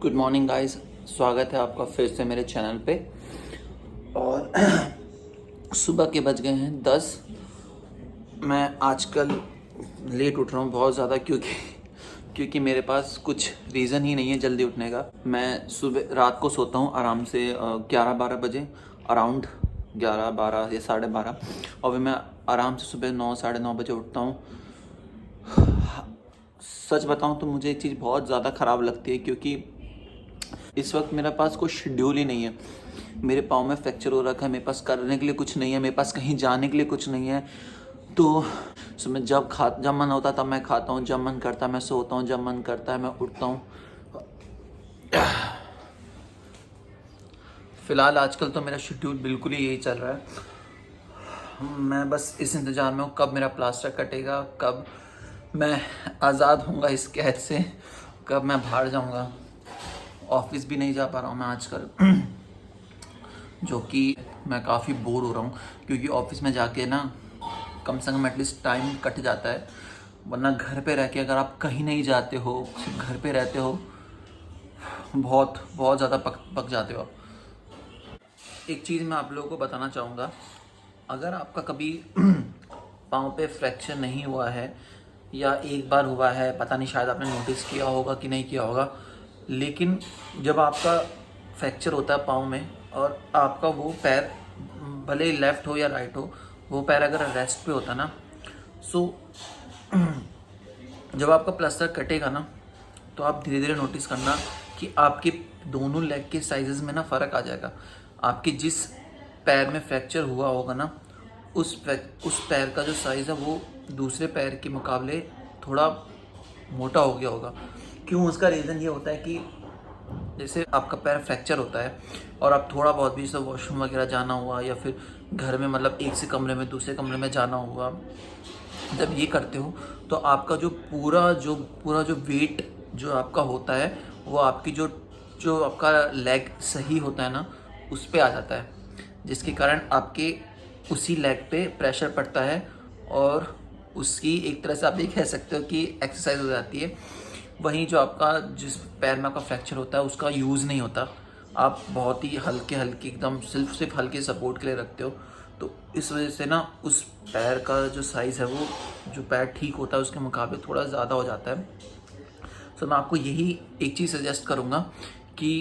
Good morning guys, स्वागत है आपका फिर से मेरे चैनल पे। और सुबह के बज गए हैं 10। मैं आजकल लेट उठ रहा हूँ बहुत ज़्यादा क्योंकि मेरे पास कुछ रीज़न ही नहीं है जल्दी उठने का। मैं सुबह रात को सोता हूँ आराम से 11-12 बजे अराउंड, 11-12 या 12:30, और फिर मैं आराम से सुबह 9-9:30 बजे उठता हूँ। सच बताऊँ तो मुझे एक चीज़ बहुत ज़्यादा ख़राब लगती है क्योंकि इस वक्त मेरे पास कोई शेड्यूल ही नहीं है। मेरे पाँव में फ्रैक्चर हो रखा है, मेरे पास करने के लिए कुछ नहीं है, मेरे पास कहीं जाने के लिए कुछ नहीं है। तो मैं जब मन होता है तब मैं खाता हूँ, जब मन करता है मैं सोता हूँ, जब मन करता है मैं उठता हूँ। फ़िलहाल आजकल तो मेरा शेड्यूल बिल्कुल ही यही चल रहा है। मैं बस इस इंतज़ार में हूँ कब मेरा प्लास्टर कटेगा, कब मैं आज़ाद होऊंगा इस कैद से, कब मैं बाहर जाऊंगा। ऑफिस भी नहीं जा पा रहा हूँ मैं आजकल जो कि मैं काफ़ी बोर हो रहा हूँ क्योंकि ऑफिस में जाके ना कम से कम एटलीस्ट टाइम कट जाता है। वरना घर पे रह के अगर आप कहीं नहीं जाते हो, सिर्फ घर पे रहते हो, बहुत बहुत ज़्यादा पक जाते हो आप। एक चीज़ मैं आप लोगों को बताना चाहूँगा, अगर आपका कभी पाँव पे फ्रैक्चर नहीं हुआ है या एक बार हुआ है, पता नहीं, शायद आपने नोटिस किया होगा कि नहीं किया होगा, लेकिन जब आपका फ्रैक्चर होता है पाँव में और आपका वो पैर, भले ही लेफ़्ट हो या राइट हो, वो पैर अगर रेस्ट पे होता ना, सो जब आपका प्लास्टर कटेगा ना तो आप धीरे धीरे नोटिस करना कि आपके दोनों लेग के साइजेस में ना फ़र्क आ जाएगा। आपके जिस पैर में फ्रैक्चर हुआ होगा ना, उस पैर का जो साइज़ है वो दूसरे पैर के मुकाबले थोड़ा मोटा हो गया होगा। क्यों? उसका रीज़न ये होता है कि जैसे आपका पैर फ्रैक्चर होता है और आप थोड़ा बहुत भी जैसे वॉशरूम वगैरह जाना हुआ या फिर घर में मतलब एक से कमरे में दूसरे कमरे में जाना हुआ, जब ये करते हो तो आपका जो पूरा जो वेट जो आपका होता है वो आपकी जो जो आपका लेग सही होता है ना उस पे आ जाता है, जिसके कारण आपके उसी लेग पे प्रेशर पड़ता है और उसकी एक तरह से आप ये कह सकते हो कि एक्सरसाइज हो जाती है। वहीं जो आपका जिस पैर में आपका फ्रैक्चर होता है उसका यूज़ नहीं होता, आप बहुत ही हल्के हल्के एकदम सिर्फ हल्के सपोर्ट के लिए रखते हो। तो इस वजह से ना उस पैर का जो साइज़ है वो जो पैर ठीक होता है उसके मुकाबले थोड़ा ज़्यादा हो जाता है। तो मैं आपको यही एक चीज़ सजेस्ट करूँगा कि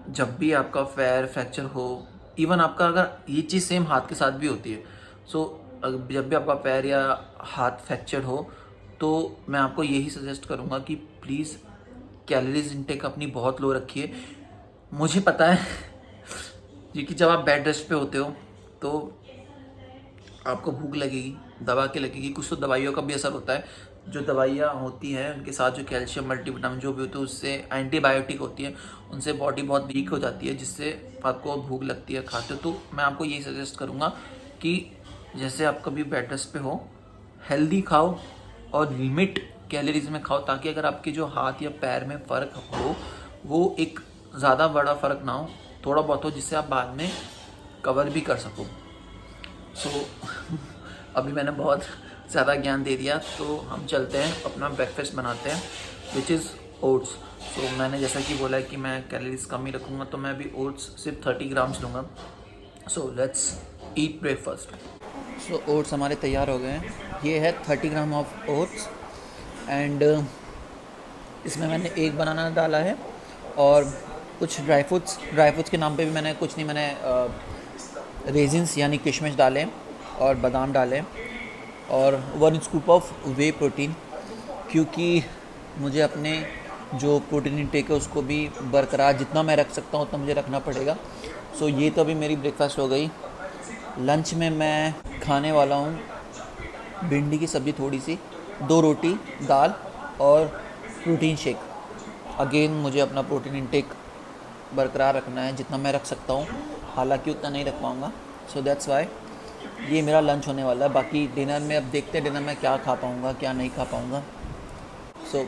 जब भी आपका पैर फ्रैक्चर हो, इवन आपका अगर ये चीज़ सेम हाथ के साथ भी होती है, सो जब भी आपका पैर या हाथ फ्रैक्चर हो तो मैं आपको यही सजेस्ट करूँगा कि प्लीज़ कैलोरीज इनटेक अपनी बहुत लो रखिए। मुझे पता है क्योंकि जब आप बेड रेस्ट पे होते हो तो आपको भूख लगेगी, दबा के लगेगी, कुछ तो दवाइयों का भी असर होता है। जो दवाइयाँ होती हैं उनके साथ जो कैल्शियम मल्टीविटामिन जो भी होते हैं उससे एंटीबायोटिक होती है, उनसे बॉडी बहुत वीक हो जाती है जिससे आपको भूख लगती है, खाते हो। तो मैं आपको यही सजेस्ट करूँगा कि जैसे आप कभी बेड रेस्ट पे हो, हेल्दी खाओ और लिमिट कैलोरीज में खाओ, ताकि अगर आपके जो हाथ या पैर में फ़र्क हो वो एक ज़्यादा बड़ा फ़र्क ना हो, थोड़ा बहुत हो, जिससे आप बाद में कवर भी कर सको। सो अभी मैंने बहुत ज़्यादा ज्ञान दे दिया, तो हम चलते हैं अपना ब्रेकफास्ट बनाते हैं, विच इज़ ओट्स। सो मैंने जैसा कि बोला है कि मैं कैलोरीज कम ही रखूँगा, तो मैं भी ओट्स सिर्फ 30 ग्राम्स लूँगा। So let's eat breakfast. So oats हमारे तैयार हो गए हैं। ये है 30 ग्राम ऑफ ओट्स एंड इसमें मैंने एक बनाना डाला है और कुछ ड्राई फ्रूट्स के नाम पे भी मैंने कुछ नहीं, मैंने रेजिन्स यानी किशमिश डाले और बादाम डाले और 1 स्कूप ऑफ वे प्रोटीन, क्योंकि मुझे अपने जो प्रोटीन इंटेक है उसको भी बरकरार जितना मैं रख सकता हूँ उतना मुझे रखना पड़ेगा। सो ये तो अभी मेरी ब्रेकफास्ट हो गई। लंच में मैं खाने वाला हूँ भिंडी की सब्ज़ी थोड़ी सी, 2 रोटी, दाल और प्रोटीन शेक। अगेन मुझे अपना प्रोटीन इंटेक बरकरार रखना है जितना मैं रख सकता हूँ, हालांकि उतना नहीं रख पाऊँगा। सो दैट्स वाई ये मेरा लंच होने वाला है। बाकी डिनर में अब देखते हैं डिनर में क्या खा पाऊँगा क्या नहीं खा पाऊँगा। So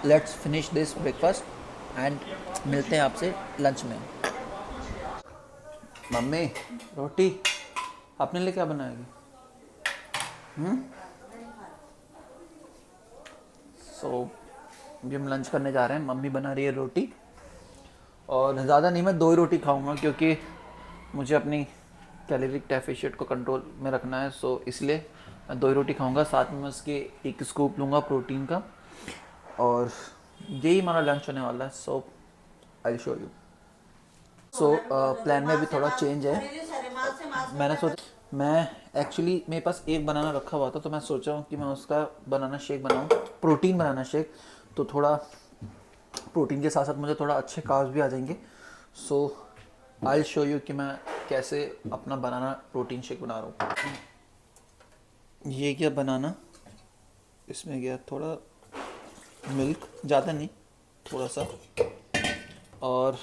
let's finish this breakfast and मिलते हैं आपसे लंच में। मम्मी, रोटी अपने लिए क्या बनाएगी? सो अभी हम लंच करने जा रहे हैं। मम्मी बना रही है रोटी और ज़्यादा नहीं, मैं 2 ही रोटी खाऊंगा क्योंकि मुझे अपनी कैलोरिक डेफिशिएंट को कंट्रोल में रखना है। सो इसलिए मैं 2 ही रोटी खाऊंगा, साथ में मैं उसके एक स्कूप लूँगा प्रोटीन का, और यही हमारा लंच होने वाला है। So I show you. So plan में भी थोड़ा चेंज है। मैंने सोचा, मैं एक्चुअली मेरे पास एक बनाना रखा हुआ था, तो मैं सोच रहा हूँ कि मैं उसका बनाना शेक बनाऊँ, प्रोटीन बनाना शेक। तो थोड़ा प्रोटीन के साथ साथ मुझे थोड़ा अच्छे कार्ब्स भी आ जाएंगे। सो आई शो यू कि मैं कैसे अपना बनाना प्रोटीन शेक बना रहा हूँ। ये क्या बनाना, इसमें गया थोड़ा मिल्क, ज़्यादा नहीं, थोड़ा सा, और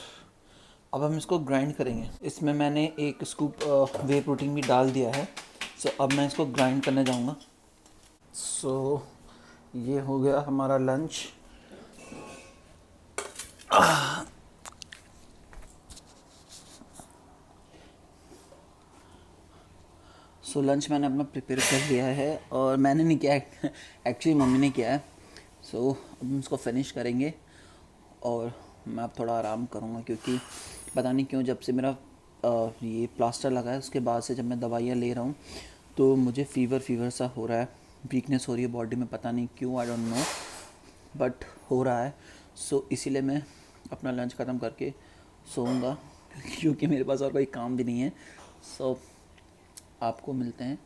अब हम इसको ग्राइंड करेंगे। इसमें मैंने एक स्कूप वे प्रोटीन भी डाल दिया है। सो अब मैं इसको ग्राइंड करने जाऊंगा। सो ये हो गया हमारा लंच। सो लंच मैंने अपना प्रिपेयर कर लिया है, और मैंने नहीं किया है, एक्चुअली मम्मी ने किया है। सो अब हम इसको फिनिश करेंगे, और मैं अब थोड़ा आराम करूँगा क्योंकि पता नहीं क्यों जब से मेरा ये प्लास्टर लगा है उसके बाद से जब मैं दवाइयाँ ले रहा हूँ तो मुझे फीवर सा हो रहा है, वीकनेस हो रही है बॉडी में, पता नहीं क्यों, आई डोंट नो, बट हो रहा है। सो इसीलिए मैं अपना लंच ख़त्म करके सोऊंगा क्योंकि मेरे पास और कोई काम भी नहीं है। सो आपको मिलते हैं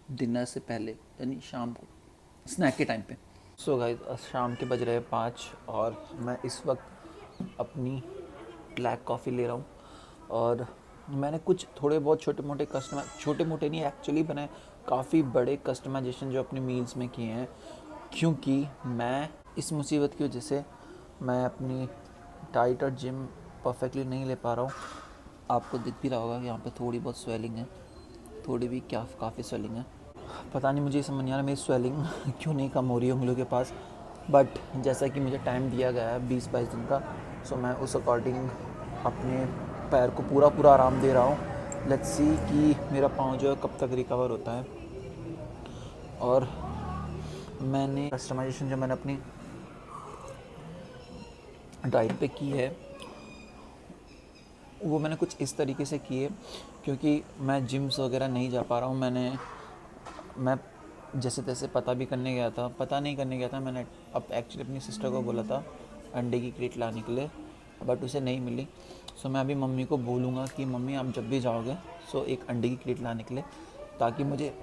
डिनर से पहले, यानी शाम को स्नैक के टाइम पे। सो गाइस, शाम के बज रहे हैं 5, और मैं इस वक्त अपनी ब्लैक कॉफ़ी ले रहा हूँ। और मैंने कुछ थोड़े बहुत छोटे मोटे नहीं, एक्चुअली मैंने काफ़ी बड़े कस्टमाइजेशन जो अपने मील्स में किए हैं, क्योंकि मैं इस मुसीबत की वजह से मैं अपनी डाइट और जिम परफेक्टली नहीं ले पा रहा हूँ। आपको दिख भी रहा होगा कि यहाँ पे थोड़ी बहुत स्वेलिंग है, थोड़ी भी क्या, काफ़ी स्वेलिंग है। पता नहीं, मुझे समझ नहीं आ रहा मेरी स्वेलिंग क्यों नहीं कम हो रही है उंगलियों के पास, बट जैसा कि मुझे टाइम दिया गया है 20-22 दिन का, सो मैं उस अकॉर्डिंग अपने पैर को पूरा आराम दे रहा हूँ। लेट्स सी कि मेरा पाँव जो है कब तक रिकवर होता है। और मैंने कस्टमाइजेशन जो मैंने अपनी डाइट पे की है वो मैंने कुछ इस तरीके से की है, क्योंकि मैं जिम्स वगैरह नहीं जा पा रहा हूँ। मैं जैसे तैसे पता नहीं करने गया था। मैंने अब एक्चुअली अपनी सिस्टर को बोला था अंडे की क्रेट लाने के लिए, बट उसे नहीं मिली। सो मैं अभी मम्मी को बोलूँगा कि मम्मी आप जब भी जाओगे सो एक अंडे की क्रेट लाने के लिए, ताकि मुझे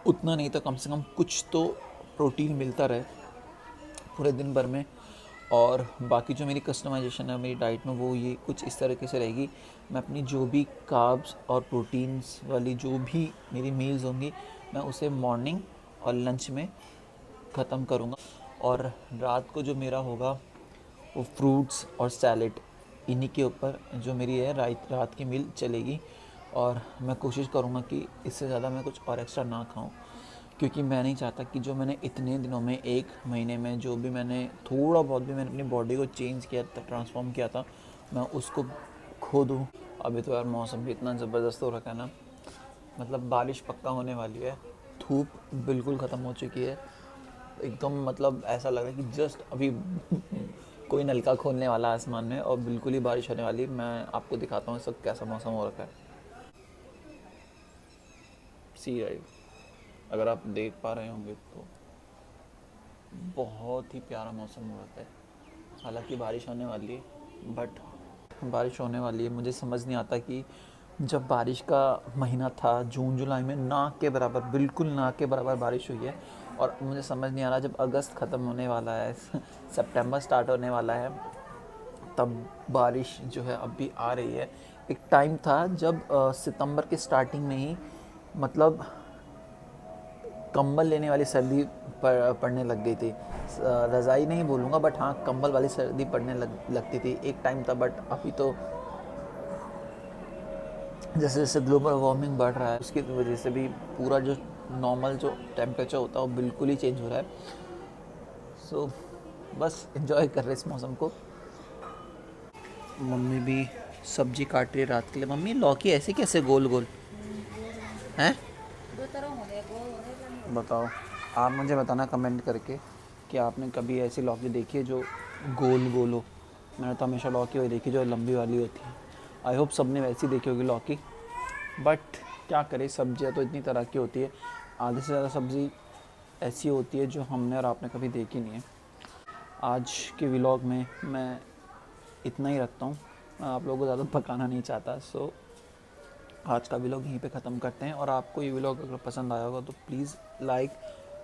उतना नहीं तो कम से कम कुछ तो प्रोटीन मिलता रहे पूरे दिन भर में। और बाकी जो मेरी कस्टमाइजेशन है मेरी डाइट में, वो ये कुछ इस तरीके से रहेगी। मैं अपनी जो भी कार्ब्स और प्रोटीन्स वाली जो भी मेरी मील्स होंगी, मैं उसे मॉर्निंग और लंच में ख़त्म करूँगा। और रात को जो मेरा होगा वो फ्रूट्स और सैलेड, इन्हीं के ऊपर जो मेरी है रात की मील चलेगी। और मैं कोशिश करूँगा कि इससे ज़्यादा मैं कुछ और एक्स्ट्रा ना खाऊँ, क्योंकि मैं नहीं चाहता कि जो मैंने इतने दिनों में, 1 महीने में जो भी मैंने थोड़ा बहुत भी मैंने अपनी बॉडी को चेंज किया था, ट्रांसफॉर्म किया था, मैं उसको खो दूँ। अभी तो यार मौसम भी इतना ज़बरदस्त हो रखा है ना, मतलब बारिश पक्का होने वाली है, धूप बिल्कुल ख़त्म हो चुकी है एकदम, मतलब ऐसा लग रहा है कि जस्ट अभी कोई नलका खोलने वाला आसमान में और बिल्कुल ही बारिश होने वाली। मैं आपको दिखाता हूँ इस वक्त कैसा मौसम हो रखा है। सी राइट, अगर आप देख पा रहे होंगे तो बहुत ही प्यारा मौसम हो रखा है। हालांकि बारिश होने वाली है, बट बारिश होने वाली है, मुझे समझ नहीं आता कि जब बारिश का महीना था जून जुलाई में, ना के बराबर, बिल्कुल ना के बराबर बारिश हुई है। और मुझे समझ नहीं आ रहा जब अगस्त ख़त्म होने वाला है सितंबर स्टार्ट होने वाला है, तब बारिश जो है अब भी आ रही है। एक टाइम था जब सितंबर के स्टार्टिंग में ही मतलब कंबल लेने वाली सर्दी पड़ने लग गई थी। रज़ाई नहीं बोलूँगा, बट हाँ कंबल वाली सर्दी पड़ने लगती थी, एक टाइम था। बट अभी तो जैसे जैसे ग्लोबल वार्मिंग बढ़ रहा है उसकी वजह से भी पूरा जो नॉर्मल जो टेम्परेचर होता है वो बिल्कुल ही चेंज हो रहा है। सो बस एंजॉय कर रहे इस मौसम को। मम्मी भी सब्जी काट रही है रात के लिए। मम्मी लौकी ऐसे कैसे गोल गोल हैं? बताओ, आप मुझे बताना कमेंट करके कि आपने कभी ऐसी लौकी देखी है जो गोल गोल हो। मैंने तो हमेशा लौकी वही देखी जो लंबी वाली होती है। आई होप सब ने वैसी देखी होगी लौकी, बट क्या करें, सब्जियां तो इतनी तरह की होती है, आधे से ज़्यादा सब्ज़ी ऐसी होती है जो हमने और आपने कभी देखी नहीं है। आज के व्लॉग में मैं इतना ही रखता हूँ, मैं आप लोगों को ज़्यादा पकाना नहीं चाहता। सो आज का व्लॉग यहीं पे ख़त्म करते हैं, और आपको ये व्लॉग अगर पसंद आया होगा तो प्लीज़ लाइक,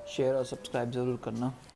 शेयर और सब्सक्राइब ज़रूर करना।